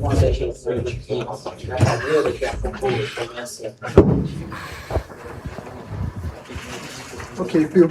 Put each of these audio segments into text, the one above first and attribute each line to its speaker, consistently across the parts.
Speaker 1: uma das questões que a cadeira que acompanha começa.
Speaker 2: Ok, Pio.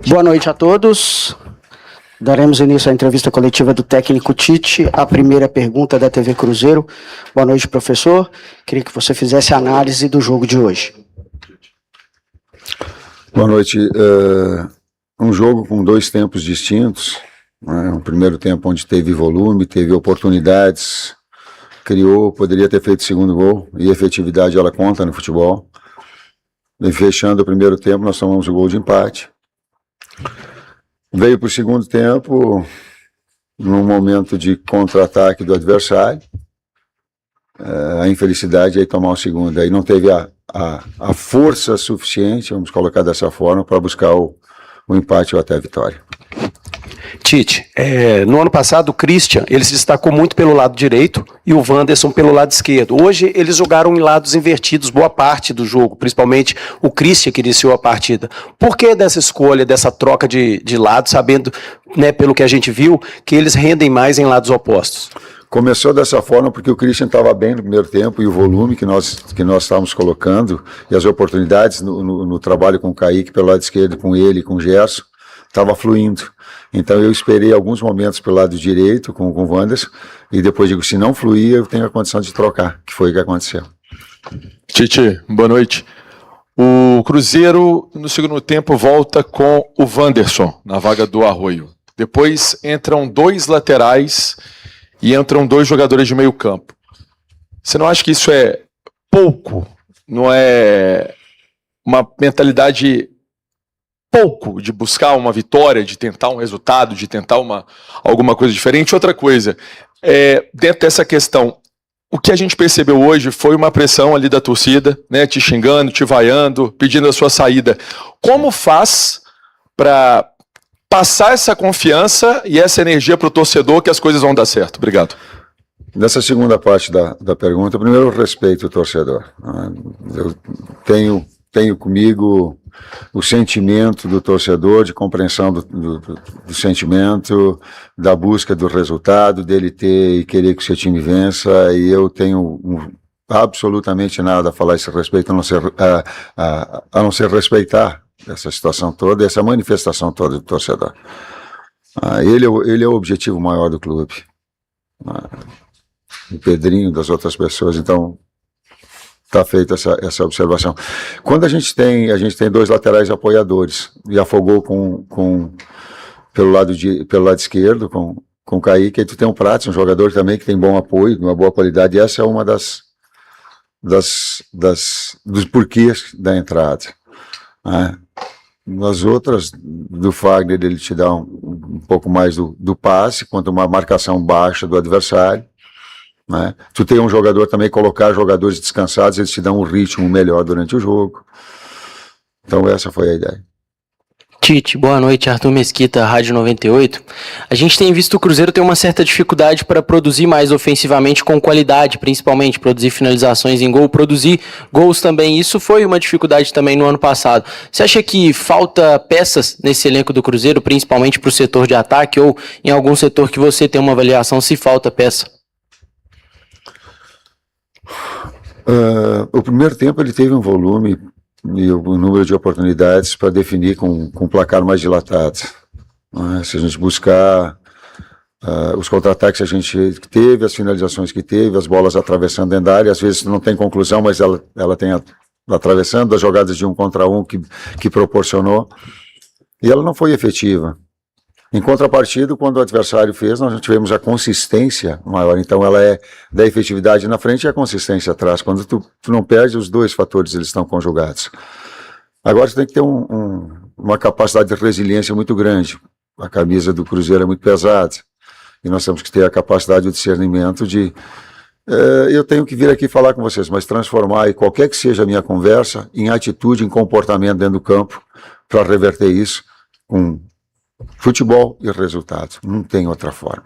Speaker 3: Boa noite a todos. Daremos início à entrevista coletiva do técnico Tite. A primeira pergunta da TV Cruzeiro. Boa noite, professor. Queria que você fizesse a análise do jogo de hoje.
Speaker 4: Boa noite. Um jogo com dois tempos distintos. Um primeiro tempo onde teve volume, teve oportunidades, criou, poderia ter feito o segundo gol, e a efetividade ela conta no futebol. E fechando o primeiro tempo, nós tomamos o gol de empate. Veio para o segundo tempo, num momento de contra-ataque do adversário, a infelicidade aí tomar o segundo. Aí não teve a força suficiente, vamos colocar dessa forma, para buscar o empate ou até a vitória.
Speaker 5: Tite, no ano passado o Christian, ele se destacou muito pelo lado direito e o Wanderson pelo lado esquerdo. Hoje eles jogaram em lados invertidos boa parte do jogo, principalmente o Christian que iniciou a partida. Por que dessa escolha, dessa troca de lado, sabendo, né, pelo que a gente viu, que eles rendem mais em lados opostos?
Speaker 4: Começou dessa forma porque o Christian estava bem no primeiro tempo e o volume que nós estávamos colocando e as oportunidades no trabalho com o Kaique pelo lado esquerdo, com ele e com o Gerson, estava fluindo. Então eu esperei alguns momentos pelo lado direito com o Wanderson e depois digo, se não fluir, eu tenho a condição de trocar, que foi o que aconteceu.
Speaker 6: Tite, boa noite. O Cruzeiro no segundo tempo volta com o Wanderson na vaga do Arroio. Depois entram dois laterais e entram dois jogadores de meio campo. Você não acha que isso é pouco? Não é uma mentalidade pouco de buscar uma vitória, de tentar um resultado, de tentar alguma coisa diferente? Outra coisa, dentro dessa questão, o que a gente percebeu hoje foi uma pressão ali da torcida, né, te xingando, te vaiando, pedindo a sua saída. Como faz para passar essa confiança e essa energia para o torcedor que as coisas vão dar certo? Obrigado.
Speaker 4: Nessa segunda parte da pergunta, primeiro eu respeito o torcedor. Eu tenho comigo o sentimento do torcedor, de compreensão do sentimento, da busca do resultado, dele ter e querer que o seu time vença, e eu tenho absolutamente nada a falar a esse respeito, a não ser respeitar essa situação toda, essa manifestação toda do torcedor. Ele é o objetivo maior do clube. O Pedrinho, das outras pessoas, então está feita essa observação. Quando a gente tem dois laterais apoiadores e afogou pelo lado esquerdo com o Kaique, aí tu tem um Prats, um jogador também que tem bom apoio, uma boa qualidade, e essa é uma dos porquês da entrada. Nas outras, do Fagner, ele te dá um pouco mais do passe, quanto uma marcação baixa do adversário. Né? Tu tem um jogador também, colocar jogadores descansados, eles te dão um ritmo melhor durante o jogo. Então essa foi a ideia.
Speaker 7: Tite, boa noite, Arthur Mesquita, Rádio 98. A gente tem visto o Cruzeiro ter uma certa dificuldade para produzir mais ofensivamente com qualidade, principalmente produzir finalizações em gol, produzir gols também. Isso foi uma dificuldade também no ano passado. Você acha que falta peças nesse elenco do Cruzeiro, principalmente para o setor de ataque, ou em algum setor que você tem uma avaliação se falta peça?
Speaker 4: O primeiro tempo ele teve um volume e um número de oportunidades para definir com um placar mais dilatado. Se a gente buscar os contra-ataques que a gente teve, as finalizações que teve, as bolas atravessando dentro da área, às vezes não tem conclusão, mas ela tem atravessando, as jogadas de 1 contra 1 que proporcionou, e ela não foi efetiva. Em contrapartida, quando o adversário fez, nós tivemos a consistência maior. Então, ela é da efetividade na frente e a consistência atrás. Quando tu não perde, os dois fatores eles estão conjugados. Agora, você tem que ter uma capacidade de resiliência muito grande. A camisa do Cruzeiro é muito pesada. E nós temos que ter a capacidade de discernimento de... eu tenho que vir aqui falar com vocês, mas transformar, e qualquer que seja a minha conversa, em atitude, em comportamento dentro do campo, para reverter isso com futebol e resultado. Não tem outra forma.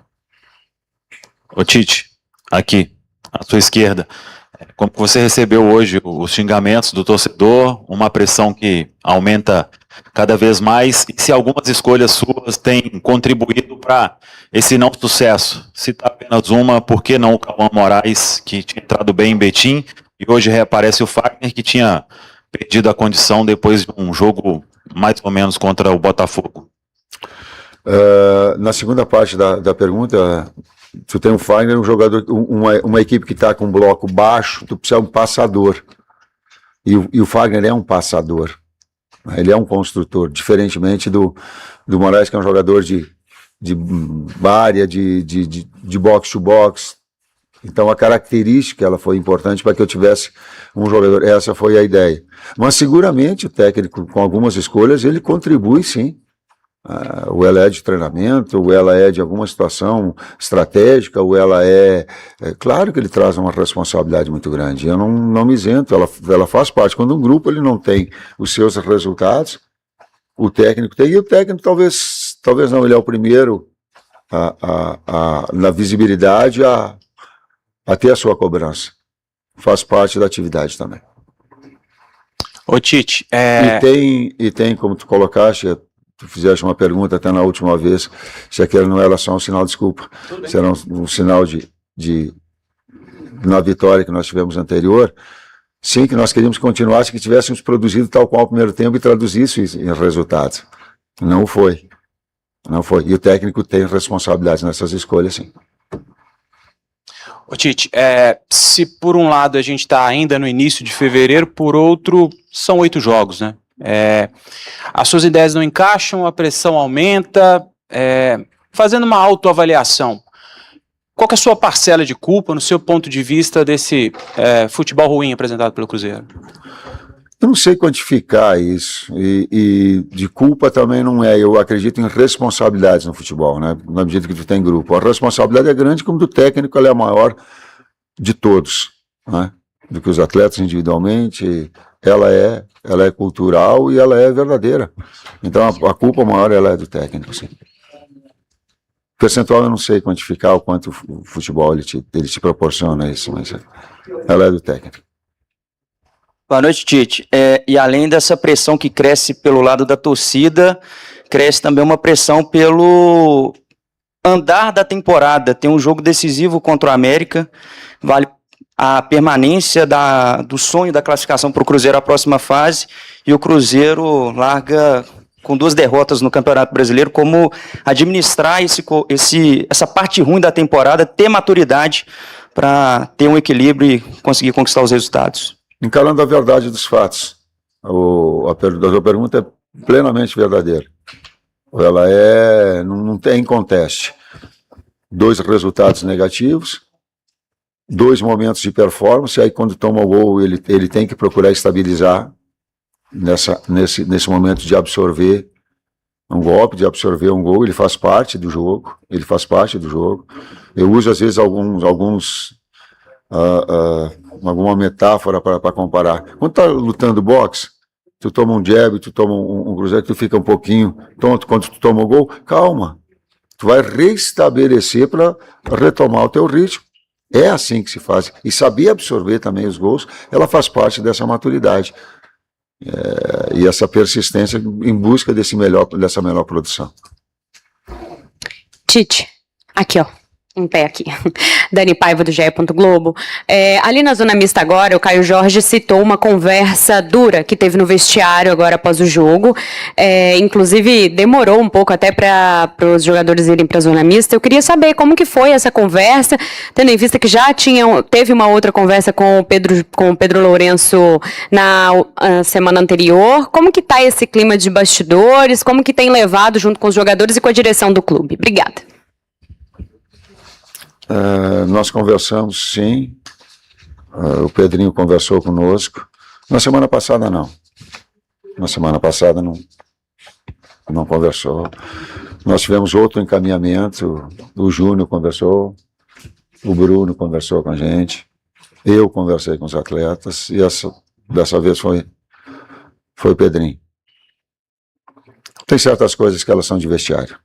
Speaker 8: Ô Tite, aqui, à sua esquerda, como você recebeu hoje os xingamentos do torcedor, uma pressão que aumenta cada vez mais, e se algumas escolhas suas têm contribuído para esse não sucesso. Citar apenas uma, por que não o Cauã Moraes, que tinha entrado bem em Betim, e hoje reaparece o Fagner, que tinha perdido a condição depois de um jogo mais ou menos contra o Botafogo.
Speaker 4: Na segunda parte da pergunta, tu tem um Fagner, um jogador, uma equipe que está com um bloco baixo, tu precisa de um passador. E o Fagner é um passador. Ele é um construtor, diferentemente do Moraes, que é um jogador de área, de box to box. Então a característica ela foi importante para que eu tivesse um jogador. Essa foi a ideia. Mas seguramente o técnico, com algumas escolhas, ele contribui sim. Ou ela é de treinamento, ou ela é de alguma situação estratégica, ou ela é claro que ele traz uma responsabilidade muito grande. Eu não me isento, ela faz parte. Quando um grupo ele não tem os seus resultados, o técnico tem, e o técnico talvez não, ele é o primeiro na visibilidade a ter a sua cobrança. Faz parte da atividade também.
Speaker 8: Ô Tite,
Speaker 4: E tem, como tu colocaste, tu fizeste uma pergunta até na última vez, se aquele não era só um sinal, desculpa, se era um sinal na vitória que nós tivemos anterior, sim, que nós queríamos que continuasse, que tivéssemos produzido tal qual o primeiro tempo e traduzisse isso em resultados. Não foi. E o técnico tem responsabilidade nessas escolhas, sim.
Speaker 9: Ô Tite, se por um lado a gente está ainda no início de fevereiro, por outro, são 8 jogos, né? As suas ideias não encaixam, a pressão aumenta, fazendo uma autoavaliação, qual que é a sua parcela de culpa, no seu ponto de vista, desse futebol ruim apresentado pelo Cruzeiro?
Speaker 4: Eu não sei quantificar isso, e de culpa também não é. Eu acredito em responsabilidades no futebol, né? Na medida que tu tem grupo. A responsabilidade é grande, como do técnico ela é a maior de todos, né? Do que os atletas individualmente, ela é cultural e ela é verdadeira. Então a culpa maior ela é do técnico, sim. Percentual eu não sei quantificar o quanto o futebol ele te proporciona isso, mas ela é do técnico.
Speaker 10: Boa noite, Tite. E além dessa pressão que cresce pelo lado da torcida, cresce também uma pressão pelo andar da temporada. Tem um jogo decisivo contra o América, vale a permanência do sonho da classificação para o Cruzeiro à próxima fase, e o Cruzeiro larga com 2 derrotas no Campeonato Brasileiro. Como administrar essa parte ruim da temporada, ter maturidade para ter um equilíbrio e conseguir conquistar os resultados?
Speaker 4: Encarando a verdade dos fatos. A tua pergunta é plenamente verdadeira. Ela não tem conteste. 2 resultados negativos, 2 momentos de performance, aí quando toma o gol ele tem que procurar estabilizar nesse momento de absorver um golpe, de absorver um gol. Ele faz parte do jogo, Eu uso às vezes alguma metáfora para comparar. Quando tá lutando boxe, tu toma um jab, tu toma um cruzeiro, tu fica um pouquinho tonto. Quando tu toma o gol, calma, tu vai restabelecer para retomar o teu ritmo. É assim que se faz. E saber absorver também os gols, ela faz parte dessa maturidade e essa persistência em busca dessa melhor produção.
Speaker 11: Tite, aqui ó, em pé aqui. Dani Paiva do GE. Globo. Ali na zona mista agora, o Caio Jorge citou uma conversa dura que teve no vestiário agora após o jogo. Inclusive, demorou um pouco até para os jogadores irem para a zona mista. Eu queria saber como que foi essa conversa, tendo em vista que já teve uma outra conversa com o Pedro Lourenço na semana anterior. Como que está esse clima de bastidores? Como que tem levado junto com os jogadores e com a direção do clube? Obrigada.
Speaker 4: Nós conversamos, sim. O Pedrinho conversou conosco. Na semana passada, não. Não conversou. Nós tivemos outro encaminhamento. O Júnior conversou, o Bruno conversou com a gente, eu conversei com os atletas, e dessa vez foi o Pedrinho. Tem certas coisas que elas são de vestiário.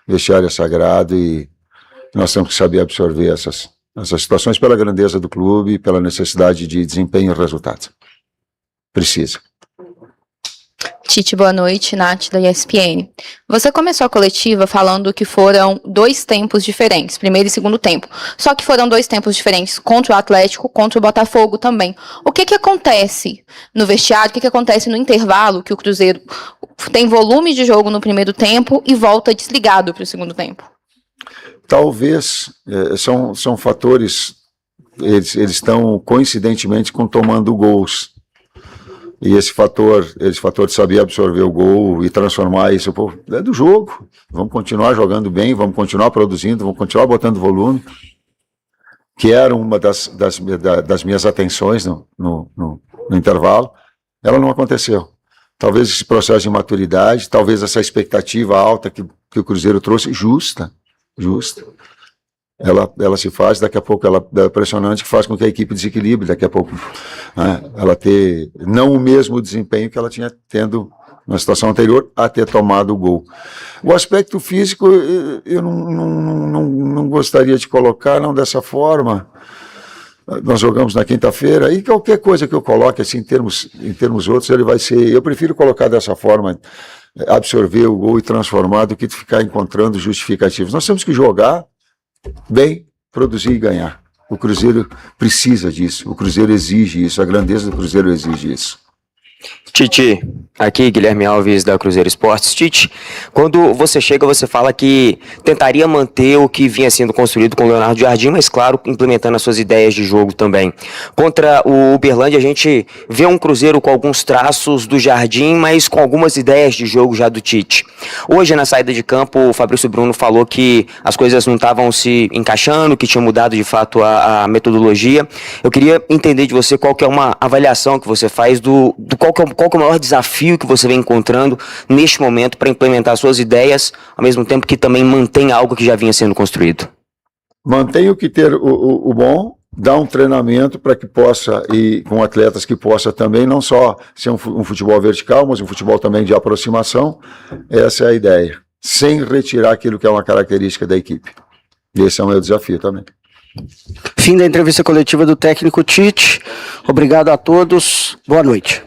Speaker 4: Vestiário é sagrado e nós temos que saber absorver essas situações pela grandeza do clube e pela necessidade de desempenho e resultado. precisa.
Speaker 12: Tite, boa noite, Nath, da ESPN. Você começou a coletiva falando que foram 2 tempos diferentes, primeiro e segundo tempo. Só que foram 2 tempos diferentes contra o Atlético, contra o Botafogo também. O que acontece no vestiário, o que acontece no intervalo, que o Cruzeiro tem volume de jogo no primeiro tempo e volta desligado para o segundo tempo? Talvez,
Speaker 4: São fatores, eles estão coincidentemente com tomando gols. E esse fator de saber absorver o gol e transformar isso, pô, é do jogo. Vamos continuar jogando bem, vamos continuar produzindo, vamos continuar botando volume, que era uma das minhas atenções no intervalo. Ela não aconteceu. Talvez esse processo de maturidade, talvez essa expectativa alta que o Cruzeiro trouxe, justa, ela se faz, daqui a pouco ela é impressionante, que faz com que a equipe desequilibre, daqui a pouco, né, ela ter não o mesmo desempenho que ela tinha tendo na situação anterior a ter tomado o gol. O aspecto físico eu não gostaria de colocar, não dessa forma. Nós jogamos na quinta-feira e qualquer coisa que eu coloque assim, em termos outros, ele vai ser, eu prefiro colocar dessa forma, absorver o gol e transformar, do que ficar encontrando justificativos. Nós temos que jogar bem, produzir e ganhar. O Cruzeiro precisa disso, o Cruzeiro exige isso, a grandeza do Cruzeiro exige isso.
Speaker 13: Tite, aqui Guilherme Alves da Cruzeiro Esportes. Tite, quando você chega, você fala que tentaria manter o que vinha sendo construído com o Leonardo Jardim, mas claro, implementando as suas ideias de jogo também. Contra o Uberlândia, a gente vê um Cruzeiro com alguns traços do Jardim, mas com algumas ideias de jogo já do Tite. Hoje, na saída de campo, o Fabrício Bruno falou que as coisas não estavam se encaixando, que tinha mudado de fato a metodologia. Eu queria entender de você qual que é uma avaliação que você faz do qual que é o maior desafio que você vem encontrando neste momento para implementar suas ideias, ao mesmo tempo que também mantém algo que já vinha sendo construído.
Speaker 4: Mantenho que ter o bom, dar um treinamento para que possa, e com atletas que possa também, não só ser um futebol vertical, mas um futebol também de aproximação. Essa é a ideia, sem retirar aquilo que é uma característica da equipe. Esse é o meu desafio também.
Speaker 3: Fim da entrevista coletiva do técnico Tite. Obrigado a todos. Boa noite.